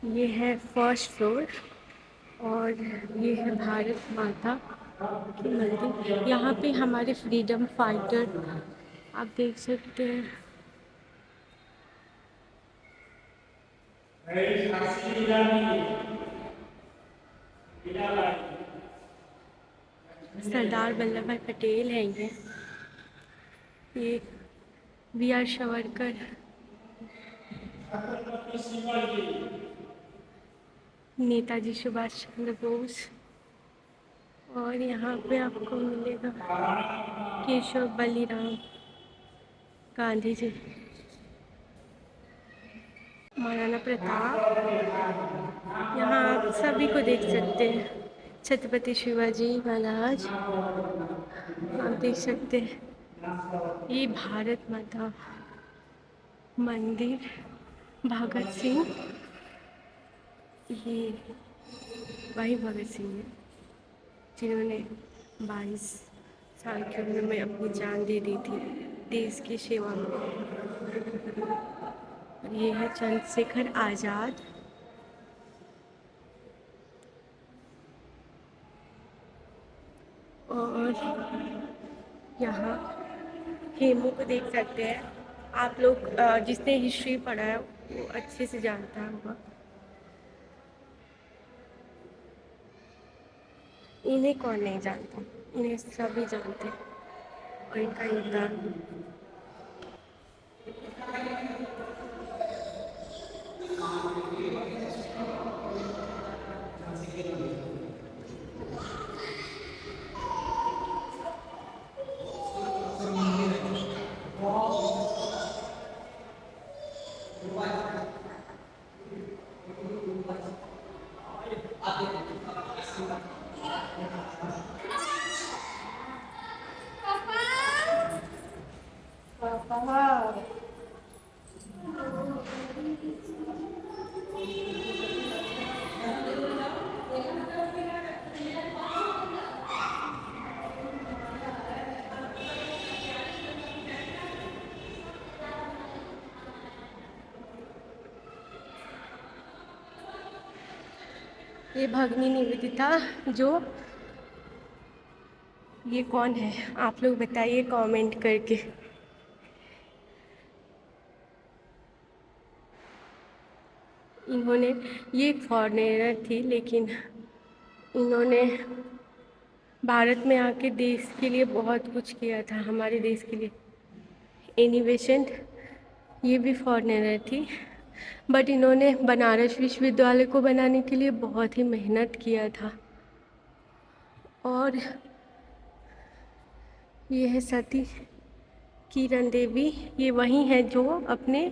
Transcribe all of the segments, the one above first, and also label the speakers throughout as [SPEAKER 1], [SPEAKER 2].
[SPEAKER 1] ये है first floor और ये है भारत माता की मंदिर। यहाँ पे हमारे फ्रीडम फाइटर आप देख सकते हैं। सरदार वल्लभ भाई पटेल हैं ये वी आर सावरकर, नेताजी सुभाष चंद्र बोस। और यहाँ पे आपको मिलेगा केशव बलिराम गांधी जी, महाराणा प्रताप। यहाँ आप सभी को देख सकते हैं। छत्रपति शिवाजी महाराज आप देख सकते हैं। ये भारत माता मंदिर, भगत सिंह, ये वही भगत सिंह है जिन्होंने 22 साल की उम्र में अपनी जान दे दी थी देश की सेवा में। और ये है चंद्रशेखर आज़ाद। और यहाँ हेमू को देख सकते हैं आप लोग। जिसने हिस्ट्री पढ़ा है वो अच्छे से जानता होगा। इन्हें कौन नहीं जानता, इन्हें सभी जानते हैं और इनका योगदान। ये भगनी निवेदिता, जो ये कौन है आप लोग बताइए कमेंट करके। इन्होंने, ये एक फॉरेनर थी लेकिन इन्होंने भारत में आके देश के लिए बहुत कुछ किया था, हमारे देश के लिए। एनी बेसेंट, ये भी फॉरेनर थी बट इन्होंने बनारस विश्वविद्यालय को बनाने के लिए बहुत ही मेहनत किया था। और ये है सती किरण देवी, ये वही है जो अपने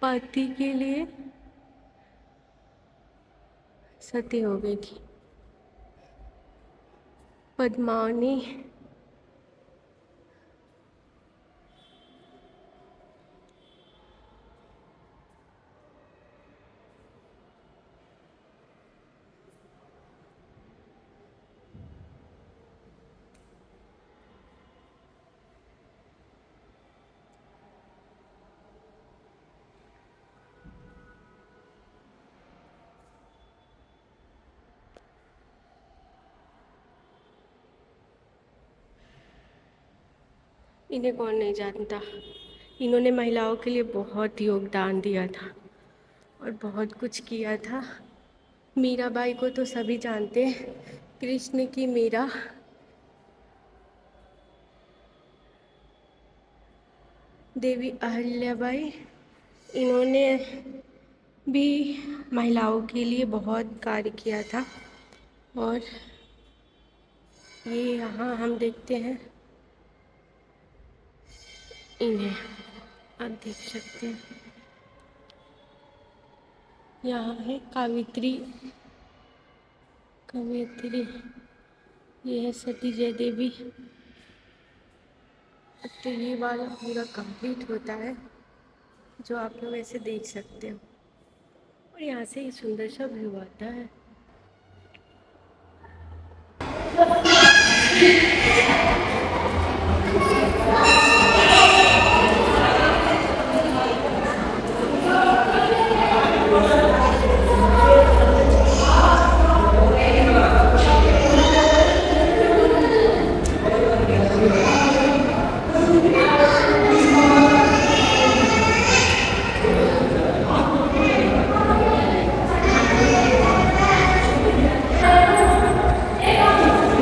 [SPEAKER 1] पति के लिए सती हो गई थी। पद्मावनी, इन्हें कौन नहीं जानता। इन्होंने महिलाओं के लिए बहुत योगदान दिया था और बहुत कुछ किया था। मीराबाई को तो सभी जानते हैं, कृष्ण की मीरा। देवी अहल्याबाई, इन्होंने भी महिलाओं के लिए बहुत कार्य किया था। और ये यहाँ हम देखते हैं इन्हें, आप देख सकते हैं। यहाँ है कवित्री, ये है सती जय देवी। तो ये वाला पूरा कंप्लीट होता है, जो आप लोग ऐसे देख सकते हो। और यहाँ से एक सुंदर सा व्यू आता है।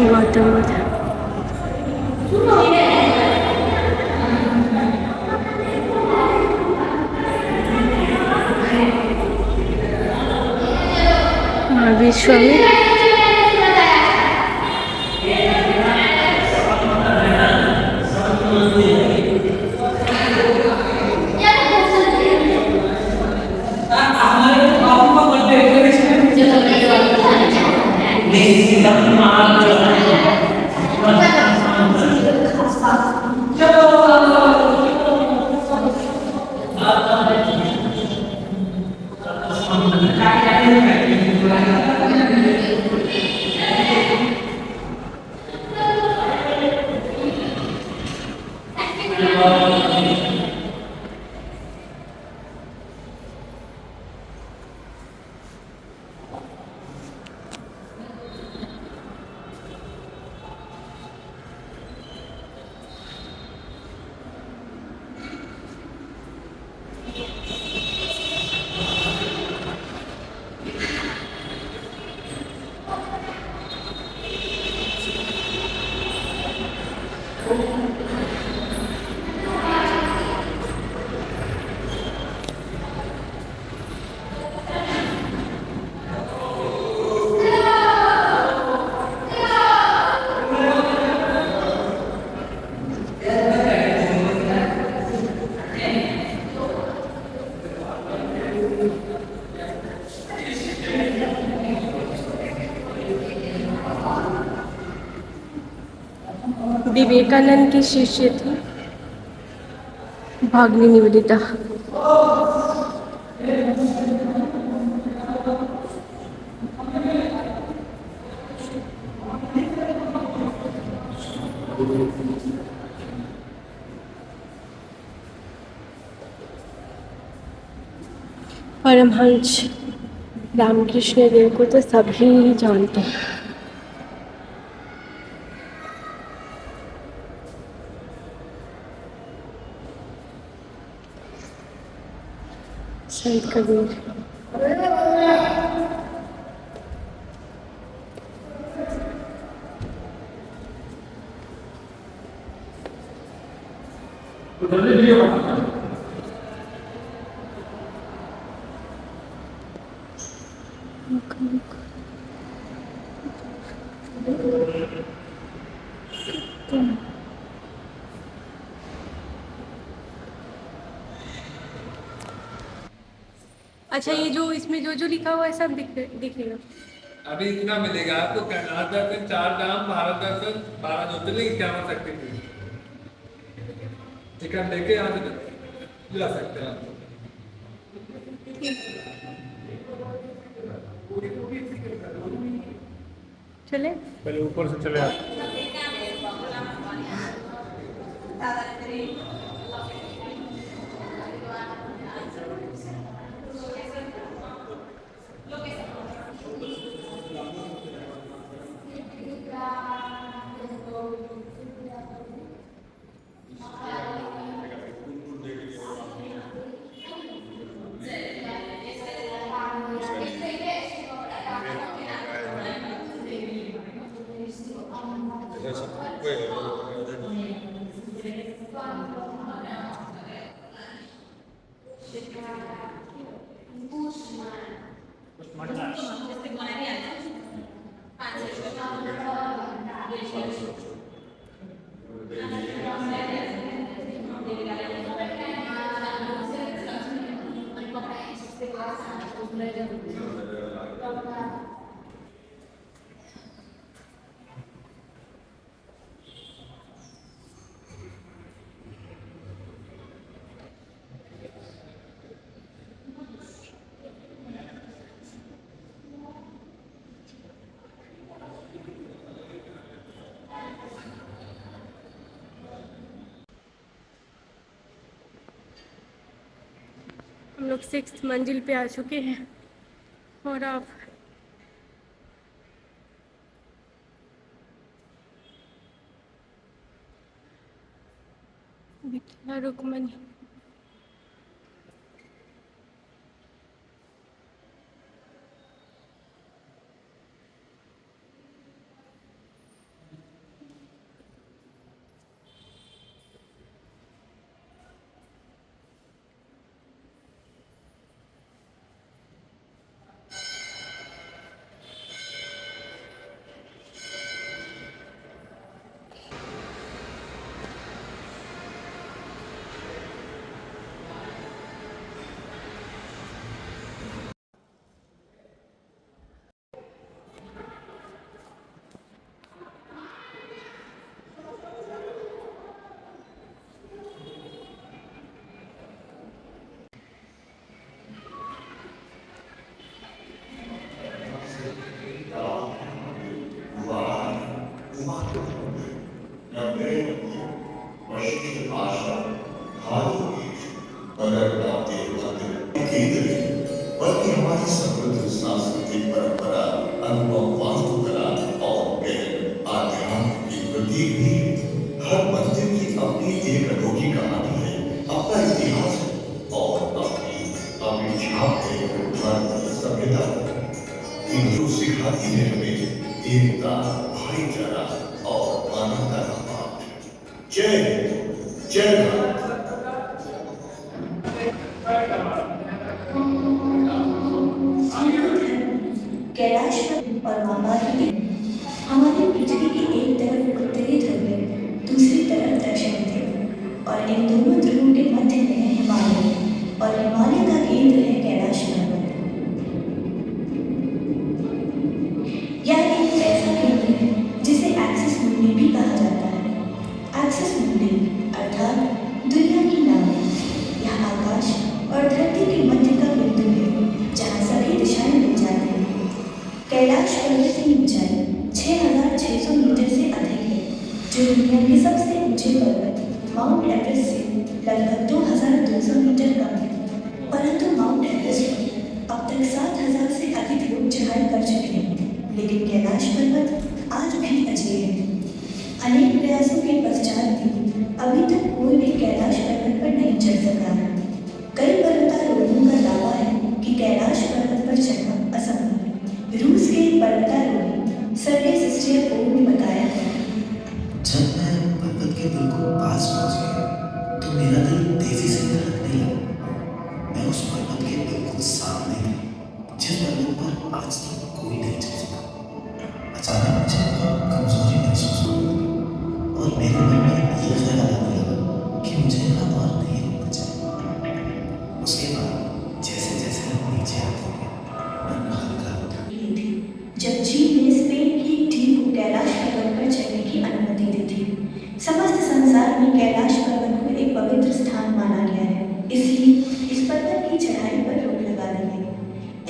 [SPEAKER 1] गौतम बुद्ध। महावीर स्वामी। विवेकानंद की शिष्य थी भगिनी निवेदिता। परमहंस रामकृष्ण देव को तो सभी जानते हैं। संत कबीर। अच्छा, ये जो इसमें जो जो लिखा हुआ है सब दिखेगा।
[SPEAKER 2] अभी इतना मिलेगा आपको। कैलाश दर्शन, 4 धाम, भारत दर्शन, 12 ज्योतिर्लिंग, 51 शक्तिपीठ। टिकट लेके यहाँ से जा सकते हैं आप।
[SPEAKER 1] चले
[SPEAKER 3] पहले ऊपर से चले आप।
[SPEAKER 2] Wait.
[SPEAKER 1] हम लोग 6th मंजिल पे आ चुके हैं और अब विद्या रुक्मणी
[SPEAKER 3] बल्कि हमारी समृद्ध सांस्कृतिक परंपरा, अनुभव वास्तुकला और गहन आध्यात्म की प्रतीक भी है। हर मंदिर की अपनी एक अनोखी कहानी है, अपना इतिहास है और अपनी छाप है। भारतीय सभ्यता इन जो सिखाती है हमें एकता, भाईचारा और मानवता का पाठ। जय हिंद, जय भारत।
[SPEAKER 4] कैलाश और मामा की हमारी पृथ्वी की एक तरफ उत्तरी ध्रुव है, दूसरी तरफ दक्षिणी ध्रुव, और इन दोनों ध्रुवों के मध्य में है हिमालय, और हिमालय का केंद्र है कैलाश पर्वत। यह एक ऐसा केंद्र है जिसे एक्सिस मुंडी भी कहा जाता है। एक्सिस मुंडी अर्थात दुनिया की नाव। यह आकाश और धरती के मध्य का बिंदु है जहाँ सभी दिशाएं मिल जाती हैं। कैलाश पर्वत की ऊंचाई 6,600 मीटर से अधिक है, जो दुनिया के सबसे ऊंचे पर्वत माउंट एवरेस्ट से लगभग 2,200 मीटर कम है। परंतु माउंट एवरेस्ट पर अब तक 7,000 से अधिक लोग चढ़ाई कर चुके हैं, लेकिन कैलाश पर्वत आज भी अजेय है। अनेक प्रयासों के पश्चात भी अभी तक कोई भी कैलाश पर्वत पर नहीं चढ़ सका है। कई पर्वतारोहियों का दावा है कि कैलाश पर्वत पर चढ़ना असंभव है। रूस के पर्वतारोही सर्गेई सिस्टियाकोव ने बताया है,
[SPEAKER 5] जब मैं पर्वत के बिल्कुल पास पहुंच गया तो मेरा दिल तेजी से धड़कने लगा। मैं उस पर्वत के बिल्कुल सामने हूँ, जिस पर्वत पर आज तक कोई नहीं चढ़ सका। अचानक मुझे बहुत कमजोरी महसूस हुई और मेरे मन में यह ख्याल आने लगा कि मुझे यहाँ और नहीं रुकना चाहिए। उसके बाद जैसे जैसे हम नीचे आते गए, मन हल्का होता
[SPEAKER 4] जब चीन ने स्पेन की एक टीम को कैलाश पर्वत पर चढ़ने की अनुमति दी थी। समस्त संसार में कैलाश पर्वत को एक पवित्र स्थान माना गया है, इसलिए इस पर्वत की चढ़ाई पर रोक लगा दी गई।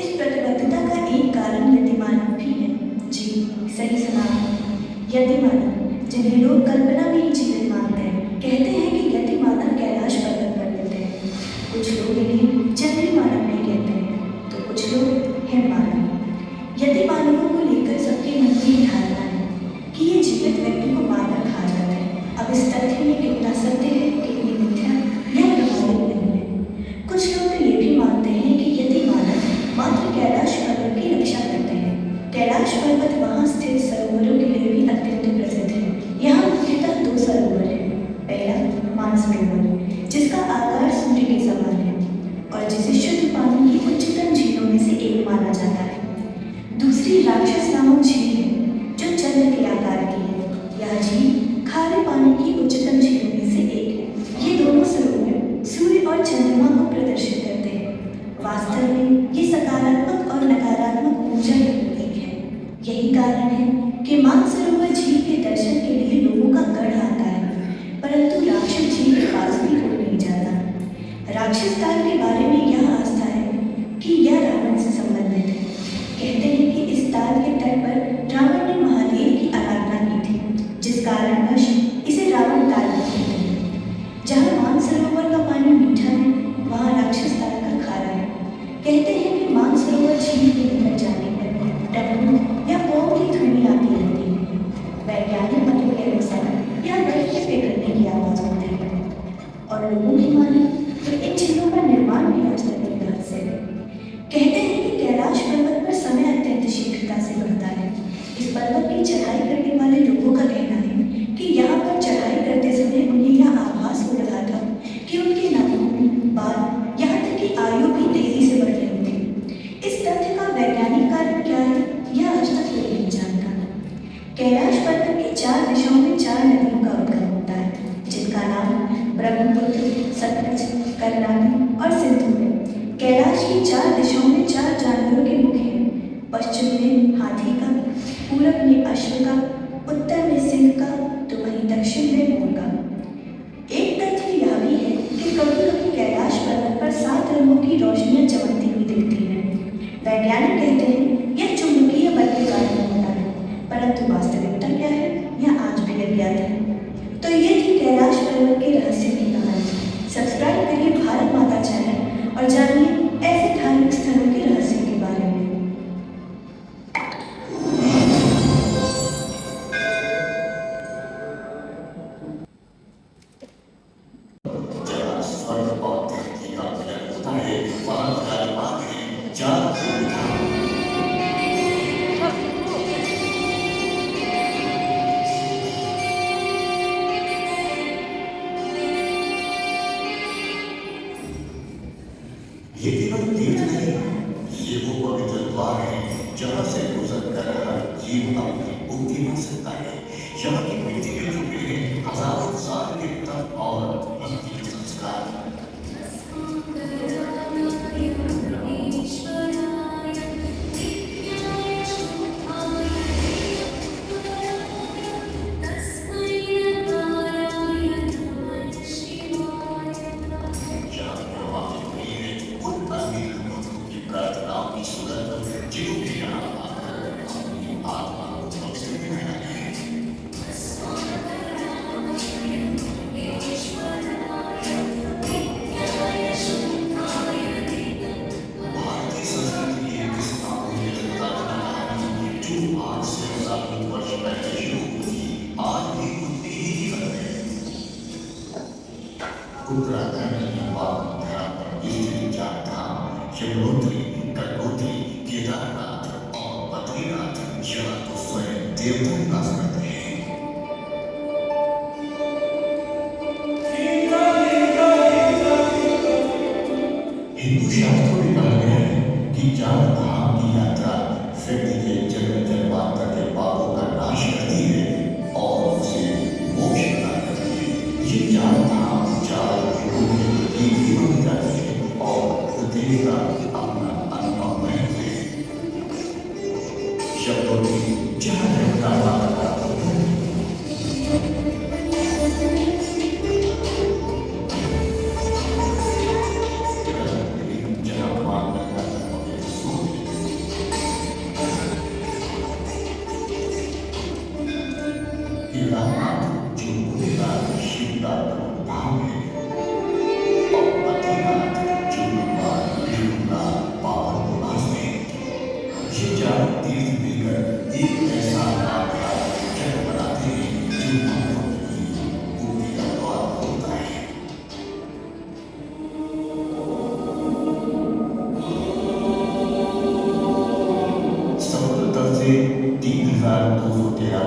[SPEAKER 4] इस प्रतिबद्धता का एक कारण यतिमानव भी है। जी सही सुना है, यतिमानव, जिन्हें लोग कल्पना में ही जीवित मानते हैं, कहते हैं कि यतिमानव कैलाश पर्वत पर मिलते हैं। कुछ लोग इन्हें चंद्री मानव भी कहते हैं, तो कुछ लोग हिम मानव। यतिमानवों को लेकर सबके मन में धारणा है कि ये जीवित व्यक्ति को मारकर खा जाते हैं। अब इस तथ्य में कितना सत्य है, कितनी मिथ्या, यह प्रमाणित नहीं है। कुछ लोग तो ये भी मानते हैं कि यतिमानव मात्र कैलाश पर्वत की रक्षा करते हैं। कैलाश पर्वत वहाँ स्थित सरोवरों के लिए भी अत्यंत प्रसिद्ध है। यहाँ मुख्यतः 2 सरोवर हैं। पहला मानसरोवर, जिसका आकार सूर्य के समान है और जिसे शुद्ध पानी की उच्चतम झीलों में से एक माना जाता है। राक्षस नामक झील है जो चंद्र के आकार की है। यह झील खारे पानी की उच्चतम झीलों में से एक है। ये दोनों सरोवर सूर्य और चंद्रमा को प्रदर्शित करते हैं। वास्तव में ये सकारात्मक और नकारात्मक ऊर्जा के प्रतीक है। यही कारण है कि मानसरोवर झील के दर्शन के लिए लोगों का गढ़ आता है, परंतु राक्षस झील के पास भी कोई नहीं जाता। राक्षस ताल के बारे में यह आस्था है कि यह रावण से संबंधित है। कहते हैं कि इस ताल के तट पर रावण ने महादेव की आराधना की थी, जिस कारणवश इसे रावण ताल कहते हैं। जहाँ मानसरोवर का पानी मीठा है, वहाँ राक्षस ताल का खारा है। कहते हैं कि मानसरोवर झील के निकट जाने पर टप्पू या पोम की ध्वनि आती रहती है। वैज्ञानिक मतों के अनुसार यह बर्फ के पिघलने की आवाज होती है, और लोगों की माने तो इन झीलों का निर्माण भी आज तक एक रहस्य है। कहते हैं कि कैलाश पर्वत पर समय अत्यंत शीघ्रता से बढ़ता है। इस पर्वत की चढ़ाई करने वाले लोगों का कहना है कि यहाँ पर चढ़ाई करते समय उन्हें यह आभास हो रहा था कि उनके नाखून, बाल, यहाँ तक कि आयु भी तेजी से बढ़ रही थी। इस तथ्य का वैज्ञानिक कारण क्या है, यह आज तक कोई नहीं जानता। कैलाश पर्वत की 4 दिशाओं में 4 नदियों का उद्गम होता है, जिनका नाम ब्रह्मपुत्र, सतलज, करनाली और सिंधु है। कैलाश की 4 दिशाओं में 4 जानवरों के मुख हैं। पश्चिम में हाथी का, पूरब में अश्व का, उत्तर में सिंह का, तो वहीं दक्षिण में मोर का। एक तथ्य यह भी है कि कभी कभी कैलाश पर्वत पर 7 रंगों की रोशनियां चमकती हुई दिखती हैं। वैज्ञानिक कहते हैं यह चुंबकीय बल के कारण होता है, परंतु वास्तविकता क्या है, यह आज भी अज्ञात है। तो ये थी कैलाश पर्वत के रहस्य की कहानी। सब्सक्राइब करिए भारत माता चैनल और जानिए ऐसे धार्मिक स्थलों के रहस्य के बारे में।
[SPEAKER 3] जहाँ स्वर्ग और धरती का मिलन होता है, वहाँ कार्यवाह है 4 धाम। ये केवल तीर्थ नहीं, ये वो पवित्र द्वार है जहाँ से गुजरकर हर जीव अपनी मुक्ति पा सकता है। यहाँ की मिट्टी में जुड़े हैं हजारों साल के तप और भक्ति के संस्कार। यहाँ प्रवाहित हुई है उन अमीर लोगों की प्रार्थनाओं की सुगंध, जिन्होंने यहाँ आकर अपनी आत्मा को पवित्र बनाया है। भारतीय संस्कृति की एक इस अमूल्य कहानी जो आज से हजारों वर्ष पहले शुरू हुई, आज भी उतनी ही जीवन है। उत्तराखंड की पावन धरा पर स्थित 4 धाम यमुनोत्री, गंगोत्री, केदारनाथ और बद्रीनाथ, यहाँ तो स्वयं देवता निवास करते हैं। हिंदू शास्त्रों में कहा गया है कि 4 धाम की यात्रा व्यक्ति के जन्म जन्मांतर के पापों का नाश करती है और उसे मोक्ष प्रदान करती है। ये 4 धाम 4 युगों के प्रतीक भी मानी जाती है और प्रत्येक का अपना अनुभव है। शब्दों की जहाँ रहता वाला केदारनाथ जो भोलेनाथ शिव का प्रमुख धाम है और बद्रीनाथ जो भगवान विष्णु का पावन निवास है। ये 4 तीर्थ मिलकर एक ऐसा आध्यात्मिक जगह बनाते हैं जो मानव की मुक्ति का द्वार होता है। समुद्र तल से 3213